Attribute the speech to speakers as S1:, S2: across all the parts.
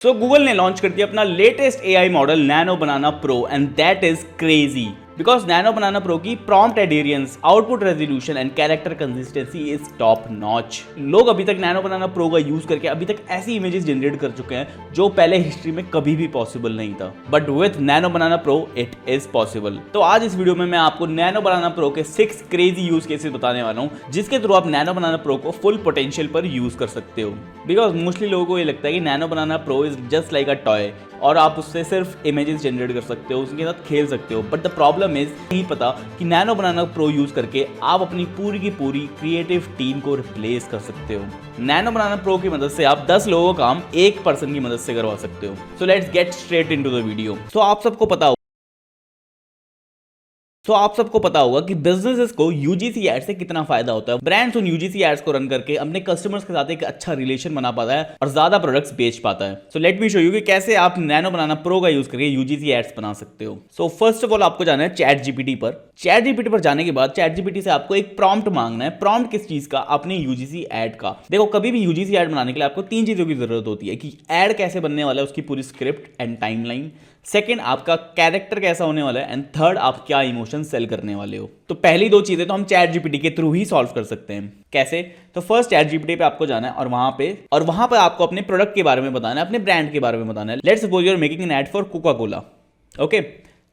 S1: सो Google ने launch कर दिया अपना latest AI model nano banana pro and that is crazy because nano banana pro की prompt adherence, output resolution and character consistency is top notch. लोग अभी तक nano banana pro का use करके अभी तक ऐसी इमेजेस जनरेट कर चुके हैं जो पहले हिस्ट्री में कभी भी पॉसिबल नहीं था, but with nano banana pro it is possible. तो आज इस वीडियो में मैं आपको नैनो बनाना प्रो के 6 क्रेजी यूज केसेस बताने वाला हूं जिसके थ्रू आप नैनो बनाना प्रो को फुल पोटेंशियल पर यूज कर सकते हो। बिकॉज मोस्टली लोगों को ये लगता है कि nano banana pro is just like a toy और आप उससे सिर्फ इमेजेस जनरेट कर सकते हो, उसके साथ खेल सकते हो, बट द प्रॉब्लम इज नहीं पता कि नैनो बनाना प्रो यूज करके आप अपनी पूरी की पूरी क्रिएटिव टीम को रिप्लेस कर सकते हो। नैनो बनाना प्रो की मदद से आप 10 लोगों का काम एक पर्सन की मदद से करवा सकते हो। So let's get straight into the video. So आप सबको पता होगा कि बिजनेसेस को यूजीसी एड से कितना फायदा होता है। ब्रांड्स उन यूजीसी एड्स को रन करके अपने कस्टमर्स के साथ एक अच्छा रिलेशन बना पाता है और ज्यादा प्रोडक्ट्स बेच पाता है। So let me show you कि कैसे आप नैनो बनाना प्रो का यूज करके यूजीसी एड्स बना सकते हो। सो फर्स्ट ऑफ ऑल आपको जाना है चैट जीपीटी पर। चैट जीपीटी पर जाने के बाद चैट जीपीटी से आपको एक प्रॉम्प्ट मांगना है। प्रॉम्प्ट किस चीज का? अपने यूजीसी एड का। देखो, कभी भी यूजीसी एड बनाने के लिए आपको 3 चीजों की जरूरत होती है कि एड कैसे बनने वाला है, उसकी पूरी स्क्रिप्ट एंड टाइमलाइन, सेकेंड आपका कैरेक्टर कैसा होने वाला है, एंड थर्ड आप क्या इमोशन सेल करने वाले हो। तो पहली 2 चीजें तो हम चैट जीपीटी के थ्रू ही सॉल्व कर सकते हैं। कैसे? तो फर्स्ट चैट जीपीटी पे आपको जाना है और वहां पे आपको अपने प्रोडक्ट के बारे में बताना है, अपने ब्रांड के बारे में बताना है। Let's suppose you are making an ad for Coca Cola. Okay,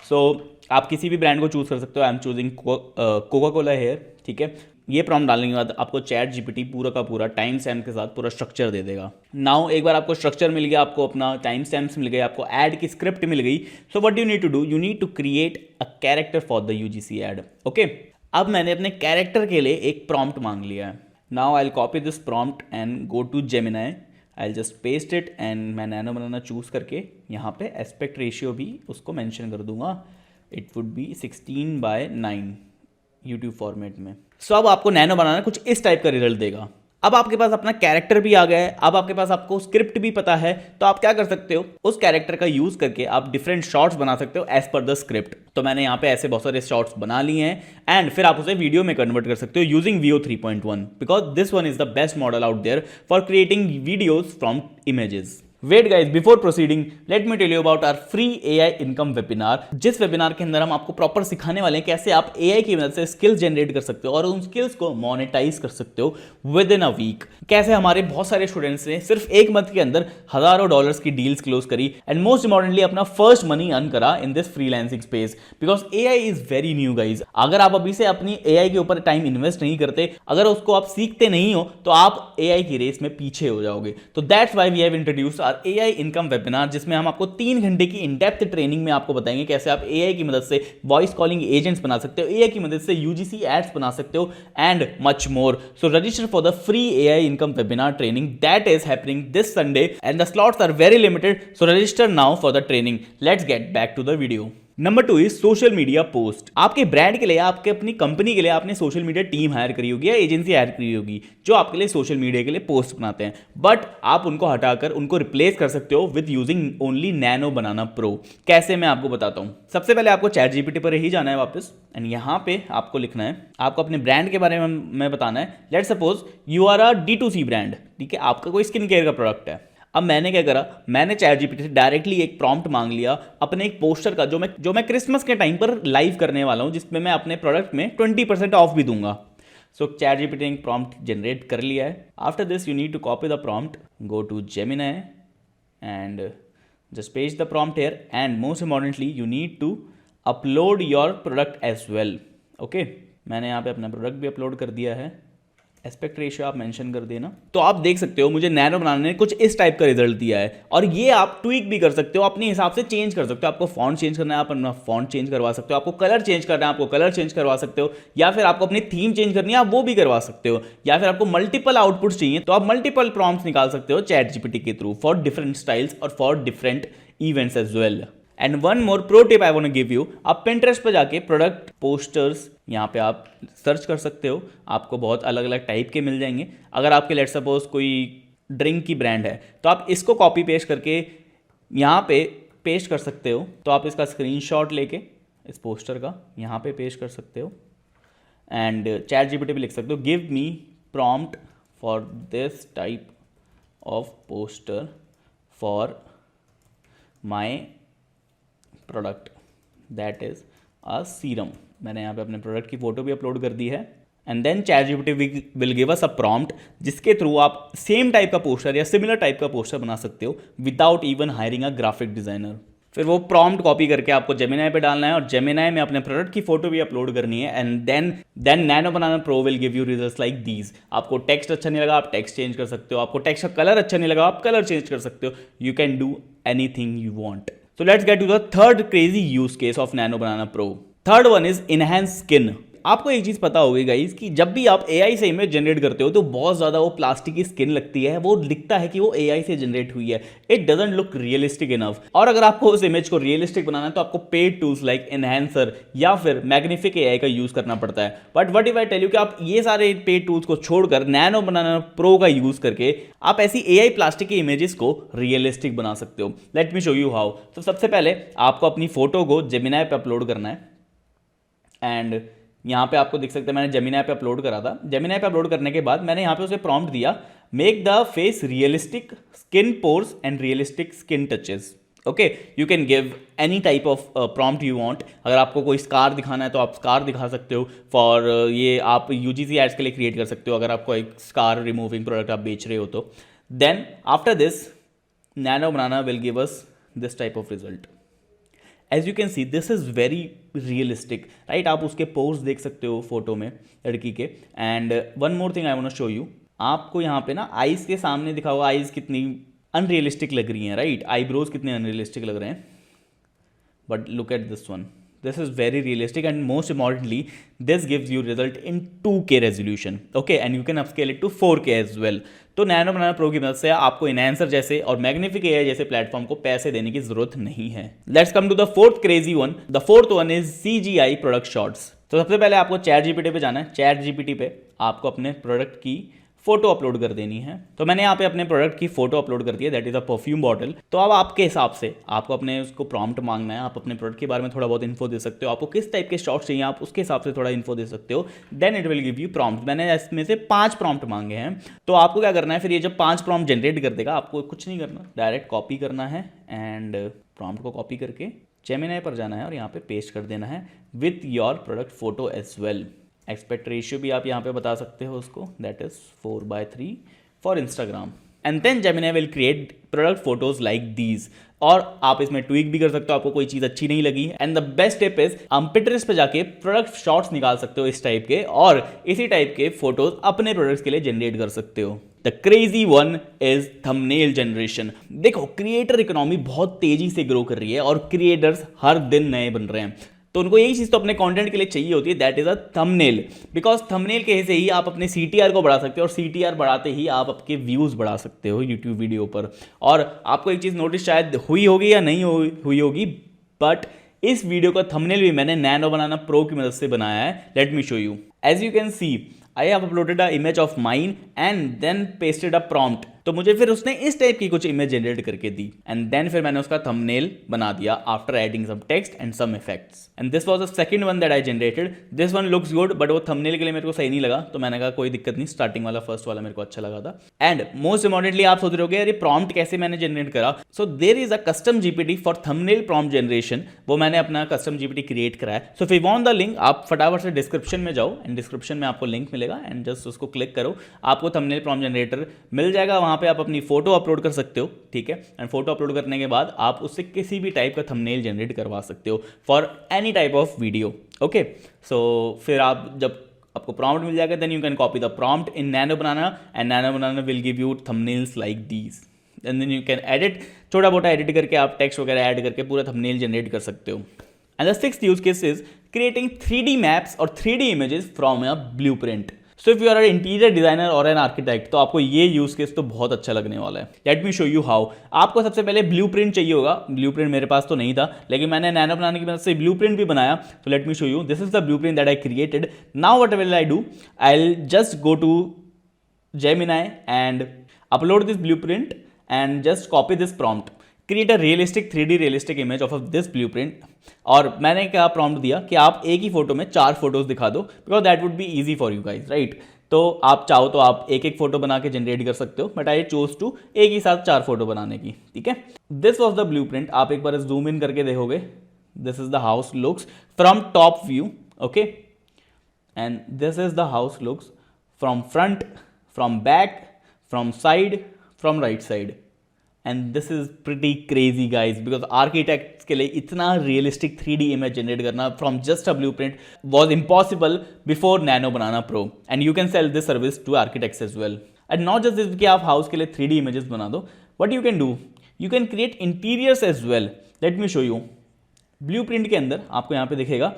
S1: so आप किसी भी ब्रांड को चूज कर सकते हो। I am choosing Coca Cola here. ठीक है, ये प्रॉम्प्ट डालने के बाद आपको चैट जीपीटी पूरा का पूरा टाइम स्टैम्प के साथ पूरा स्ट्रक्चर दे देगा। नाउ एक बार आपको स्ट्रक्चर मिल गया, आपको अपना टाइम स्टैम्प्स मिल गए, आपको ऐड की स्क्रिप्ट मिल गई। So what you need to do, you need to create a character for the UGC ad. Okay, अब मैंने अपने कैरेक्टर के लिए एक प्रॉम्प्ट मांग लिया है। Now I will copy this prompt and go to Gemini. I just paste it and मैं नैनो बनाना चूज करके यहाँ पे एस्पेक्ट रेशियो भी उसको मेंशन कर दूंगा। It would be 16:9 YouTube format में। सो अब आपको नैनो बनाना कुछ इस टाइप का रिजल्ट देगा। अब आपके पास अपना कैरेक्टर भी आ गया है, अब आपके पास आपको स्क्रिप्ट भी पता है, तो आप क्या कर सकते हो, उस कैरेक्टर का यूज करके आप डिफरेंट शॉट्स बना सकते हो एज पर द स्क्रिप्ट। तो मैंने यहाँ पे ऐसे बहुत सारे शॉट्स बना लिए हैं एंड फिर आप उसे वीडियो में कन्वर्ट कर सकते हो using Veo 3.1 because this one is the best model out there for creating videos from images. Wait guys, before proceeding let me tell you about our free AI income webinar, जिस webinar के अंदर हम आपको proper सिखाने वाले हैं कैसे आप एआई की मदद से स्किल्स जनरेट कर सकते हो और उन स्किल्स को मोनेटाइज कर सकते हो विद इन अ वीक। कैसे हमारे बहुत सारे स्टूडेंट्स ने सिर्फ 1 मंथ के अंदर हजारों डॉलर्स की डील्स क्लोज करी एंड मोस्ट इंपॉर्टेंटली अपना फर्स्ट मनी अर्न करा in this freelancing space because AI is very new guys. अगर आप अभी से अपनी एआई के ऊपर टाइम इन्वेस्ट नहीं करते, अगर उसको आप सीखते नहीं हो, तो आप एआई की रेस में पीछे हो जाओगे। तो that's why we have introduced our AI income webinar, जिसमें हम आपको 3 घंटे की इन डेप्थ ट्रेनिंग में आपको बताएंगे कैसे आप एआई की मदद से वॉइस कॉलिंग एजेंट्स बना सकते हो, एआई की मदद से यूजीसी एड्स बना सकते हो and much more. So register for the free AI income webinar training that is happening this Sunday and the slots are very limited, so register now for the training. Let's get back to the video. Number 2 is social media post. आपके brand के लिए, आपके अपनी company के लिए आपने social media team hire करी होगी या एजेंसी हायर करी होगी जो आपके लिए सोशल मीडिया के लिए पोस्ट बनाते हैं, बट आप उनको हटाकर उनको रिप्लेस कर सकते हो with using only nano banana pro. कैसे, मैं आपको बताता हूं। सबसे पहले आपको चैट जीपीटी पर ही जाना है वापस एंड यहां पे आपको लिखना है, आपको अपने ब्रांड के बारे में बताना है। Let suppose you are a D2C brand. ठीक है, आपका कोई स्किन केयर का प्रोडक्ट है। अब मैंने क्या करा, मैंने चैट जीपीटी से डायरेक्टली एक प्रॉम्प्ट मांग लिया अपने एक पोस्टर का जो मैं क्रिसमस के टाइम पर लाइव करने वाला हूं, जिसमें मैं अपने प्रोडक्ट में 20% ऑफ भी दूंगा। सो चैट जीपीटी ने एक प्रॉम्प्ट जनरेट कर लिया है। After this you need to copy the prompt, go to Gemini and just paste the prompt here and most importantly you need to upload your product as well. Okay, मैंने यहाँ पे अपना product भी upload कर दिया है। Aspect ratio आप mention कर देना। तो आप देख सकते हो मुझे नैनो बनाने ने कुछ इस टाइप का रिजल्ट दिया है और ये आप ट्वीक भी कर सकते हो, अपने हिसाब से चेंज कर सकते हो। आपको फॉन्ट चेंज करना है, आप अपना फॉन्ट चेंज करवा सकते हो। आपको कलर चेंज करना है, आपको कलर चेंज करवा सकते हो, या फिर आपको अपनी थीम चेंज करनी है, आप वो भी करवा सकते हो, या फिर आपको मल्टीपल आउटपुट्स चाहिए तो आप मल्टीपल प्रॉम्प्ट्स निकाल सकते हो चैट जीपीटी के थ्रू फॉर डिफरेंट स्टाइल्स और for different events as well. And one more pro tip I want to give you, आप Pinterest पे जाके प्रोडक्ट पोस्टर्स यहाँ पे आप सर्च कर सकते हो, आपको बहुत अलग अलग टाइप के मिल जाएंगे। अगर आपके लेट सपोज कोई ड्रिंक की ब्रांड है तो आप इसको कॉपी पेस्ट करके यहाँ पे पेस्ट कर सकते हो। तो आप इसका स्क्रीनशॉट लेके इस पोस्टर का यहाँ पे पेस्ट कर सकते हो एंड चैट जीपीटी पे लिख सकते हो give me prompt for this type of poster for my product that is a serum. मैंने यहाँ पे अपने प्रोडक्ट की फोटो भी अपलोड कर दी है। And then ChatGPT will give us a prompt जिसके थ्रू आप सेम टाइप का पोस्टर या सिमिलर टाइप का पोस्टर बना सकते हो without even hiring a graphic designer. फिर वो प्रॉम्प्ट कॉपी करके आपको जेमिनाई पे डालना है और जेमिनाई में अपने प्रोडक्ट की फोटो भी अपलोड करनी है। And then nano banana pro will give you results like these. आपको टेक्स्ट अच्छा नहीं लगा, आप टेक्स्ट चेंज कर सकते हो। आपको टेक्स्ट का कलर अच्छा नहीं लगा, आप कलर चेंज कर सकते हो। You can do anything you want. So let's get to the third crazy use case of Nano Banana Pro. Third one is enhanced skin. आपको एक चीज पता होगी गाइस कि जब भी आप AI से इमेज जनरेट करते हो तो बहुत ज्यादा वो प्लास्टिक की स्किन लगती है, वो दिखता है कि वो AI से जनरेट हुई है। It doesn't look realistic enough. और अगर आपको उस इमेज को रियलिस्टिक बनाना है तो आपको पेड टूल्स लाइक एनहेंसर या फिर मैग्निफिक AI का यूज करना पड़ता है। But what if I tell you कि आप ये सारे पेड टूल्स को छोड़कर नैनो बनाना प्रो का यूज करके आप ऐसी AI प्लास्टिक की इमेजेस को रियलिस्टिक बना सकते हो। Let me show you how. तो सबसे पहले आपको अपनी फोटो को जेमिनाई पे अपलोड करना है। एंड यहाँ पे आपको दिख सकता है मैंने जेमिनाई पे अपलोड करा था। जेमिनाई पे अपलोड करने के बाद मैंने यहाँ पे उसे प्रॉम्प्ट दिया, make the face realistic, skin pores and realistic skin touches. Okay, you can give any type of prompt you want. अगर आपको कोई स्कार दिखाना है तो आप स्कार दिखा सकते हो। फॉर ये आप UGC एड्स के लिए क्रिएट कर सकते हो अगर आपको एक स्कार रिमूविंग प्रोडक्ट आप बेच रहे हो तो। Then after this nano banana will give us this type of result. As you can see this is very realistic, right. आप उसके पोर्स देख सकते हो फोटो में लड़की के। And one more thing I want to show you. आपको यहाँ पे ना आईज के सामने दिखा हुआ, आईज कितनी अनरियलिस्टिक लग रही हैं, राइट। आईब्रोज कितने अनरियलिस्टिक लग रहे हैं। But look at this one, this is very realistic and most importantly this gives you result in 2K resolution, okay, and you can upscale it to 4K as well. तो nano banana pro की मदद से आपको enhancer जैसे और मैग्निफिक AI जैसे platform को पैसे देने की जरूरत नहीं है। Let's come to the fourth crazy one. The fourth one is CGI product shots. तो सबसे पहले आपको ChatGPT पे जाना है। ChatGPT पे आपको अपने प्रोडक्ट की फोटो अपलोड कर देनी है। तो मैंने यहाँ पे अपने प्रोडक्ट की फोटो अपलोड कर दी है, that is a perfume bottle. तो अब आपके हिसाब से आपको अपने उसको प्रॉम्प्ट मांगना है। आप अपने प्रोडक्ट के बारे में थोड़ा बहुत इन्फो दे सकते हो, आपको किस टाइप के शॉट्स चाहिए आप उसके हिसाब से थोड़ा इन्फो दे सकते हो। Then it will give you prompt. मैंने इसमें से 5 प्रॉम्प्ट मांगे हैं। तो आपको क्या करना है, फिर ये जब 5 प्रॉम्प्ट जनरेट कर देगा आपको कुछ नहीं करना, डायरेक्ट कॉपी करना है एंड प्रॉम्प्ट को कॉपी करके जेमिनाई पर जाना है और यहाँ पे पेस्ट कर देना है with your product photo as well. Aspect ratio भी आप यहाँ पे बता सकते हो उसको, that is 4:3 for Instagram. And then Gemini will create product photos like these. और आप इसमें ट्वीक भी कर सकते हो, आपको कोई चीज अच्छी नहीं लगी। And the best tip is हम पिंटरेस्ट पे जाके प्रोडक्ट शॉट्स निकाल सकते हो इस टाइप के, और इसी टाइप के फोटोज अपने प्रोडक्ट्स के लिए जनरेट कर सकते हो। The crazy one is thumbnail generation. देखो क्रिएटर इकोनॉमी बहुत तेजी से ग्रो कर रही है और क्रिएटर्स हर दिन नए बन रहे हैं। तो उनको यही चीज़ तो अपने कंटेंट के लिए चाहिए होती है, that is a thumbnail. Because thumbnail के से ही आप अपने CTR को बढ़ा सकते हो और CTR बढ़ाते ही आप आपके व्यूज बढ़ा सकते हो यूट्यूब वीडियो पर। और आपको एक चीज़ नोटिस शायद हुई होगी या नहीं हुई होगी, बट इस वीडियो का थंबनेल भी मैंने नैनो बनाना प्रो की मदद से बनाया है। Let me show you. As you can see I have uploaded a image of mine and then pasted a prompt. तो मुझे फिर उसने इस टाइप की कुछ इमेज जनरेट करके दी एंड देन फिर मैंने उसका थंबनेल बना दिया after adding some text and some effects. And this was the second one that I generated. This one looks good but वो थंबनेल के लिए मेरे को सही नहीं लगा, तो मैंने कहा कोई दिक्कत नहीं, स्टार्टिंग वाला फर्स्ट वाला मेरे को अच्छा लगा था। एंड मोस्ट इंपॉर्टेंटली आप सोच रहे होगे यार ये प्रॉम्प्ट कैसे मैंने जनरेट करा। So there is a custom GPT for thumbnail prompt generation. वो मैंने अपना कस्टम GPT क्रिएट करा है। So if you want the link आप फटाफट से डिस्क्रिप्शन में जाओ एंड डिस्क्रिप्शन में आपको लिंक मिलेगा एंड जस्ट उसको क्लिक करो, आपको थंबनेल प्रॉम्प्ट जनरेटर मिल जाएगा। वहां पे आप अपनी फोटो अपलोड कर सकते हो, ठीक है। एंड फोटो अपलोड करने के बाद आप उससे किसी भी टाइप का थंबनेल जनरेट करवा सकते हो for any type of video, okay. So फिर आप जब आपको प्रॉम्प्ट मिल जाएगा then you can copy the prompt in nano banana and nano banana will give you thumbnails like these and then you can edit, छोटा मोटा edit करके आप टेक्स्ट वगैरह ऐड करके पूरा थंबनेल जनरेट कर सकते हो। And the sixth use case is creating 3D maps और 3D images from a blueprint. So if you are an interior designer or an architect तो आपको ये यूज केस तो बहुत अच्छा लगने वाला है। Let me show you how. आपको सबसे पहले ब्लूप्रिंट चाहिए होगा। ब्लूप्रिंट मेरे पास तो नहीं था, लेकिन मैंने नैनो बनाने की मदद से ब्लूप्रिंट भी बनाया। तो let me show you, this is the blueprint that I created. Now what will I do, I will just go to Gemini and upload this blueprint and just copy this prompt, create a realistic 3D realistic image of this blueprint. और मैंने क्या prompt दिया कि आप एक ही photo में 4 photos दिखा दो, because that would be easy for you guys, right. तो आप चाहो तो आप एक एक फोटो बना के जनरेट कर सकते हो, बट आई चोज टू एक ही साथ 4 फोटो बनाने की, ठीक है। This was the blueprint. आप एक बार जूम इन करके देखोगे, this is the house looks from top view, okay, and this is the house looks from front, from back, from side, from right side. And this is pretty crazy guys, because architects के लिए इतना realistic 3D image generate करना from just a blueprint was impossible before nano banana pro, and you can sell this service to architects as well. And not just this कि आप house के लिए 3D images बना दो, what you can do, you can create interiors as well. Let me show you. Blueprint के अंदर आपको यहाँ पे दिखेगा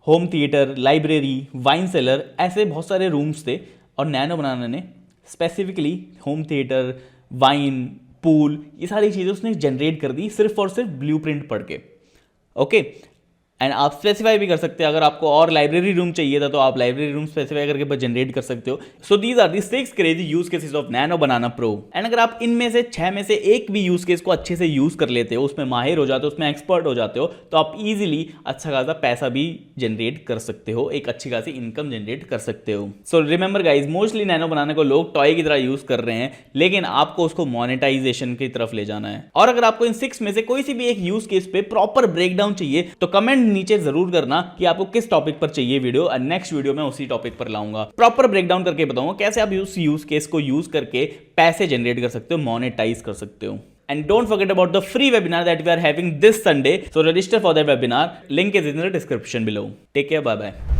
S1: home theatre, library, wine cellar, ऐसे बहुत सारे रूम्स थे, और नैनो बनाना ने specifically home theatre, wine, pool, ये सारी चीज़ें उसने जनरेट कर दी सिर्फ और सिर्फ ब्लूप्रिंट पढ़ के, ओके। एंड आप स्पेसिफाई भी कर सकते हैं, अगर आपको और लाइब्रेरी रूम चाहिए था तो आप लाइब्रेरी रूम स्पेसिफाई करके बस जनरेट कर सकते हो। So these are the 6 crazy use cases of nano banana pro. एंड अगर आप इनमें से 6 में से एक भी यूज केस को अच्छे से यूज कर लेते हो, उसमें माहिर हो जाते हो, उसमें एक्सपर्ट हो जाते हो, तो आप इजीली अच्छा खासा पैसा भी जनरेट कर सकते हो, एक अच्छी खासी इनकम जनरेट कर सकते हो। So remember guys, mostly nano बनाने को लोग टॉय की तरह यूज कर रहे हैं, लेकिन आपको उसको मोनेटाइजेशन की तरफ ले जाना है। और अगर आपको इन 6 में से कोई सी भी एक यूज केस पे प्रॉपर ब्रेकडाउन चाहिए तो कमेंट नीचे जरूर करना कि आपको किस टॉपिक पर चाहिए वीडियो, और नेक्स्ट वीडियो में उसी टॉपिक पर लाऊंगा। प्रॉपर ब्रेकडाउन करके बताऊंगा कैसे आप उस यूज केस को यूज करके पैसे जनरेट कर सकते हो, मोनेटाइज कर सकते हो। And don't forget about the free webinar that we are having this Sunday. So register for that webinar. Link is in the description below. Take care. Bye bye.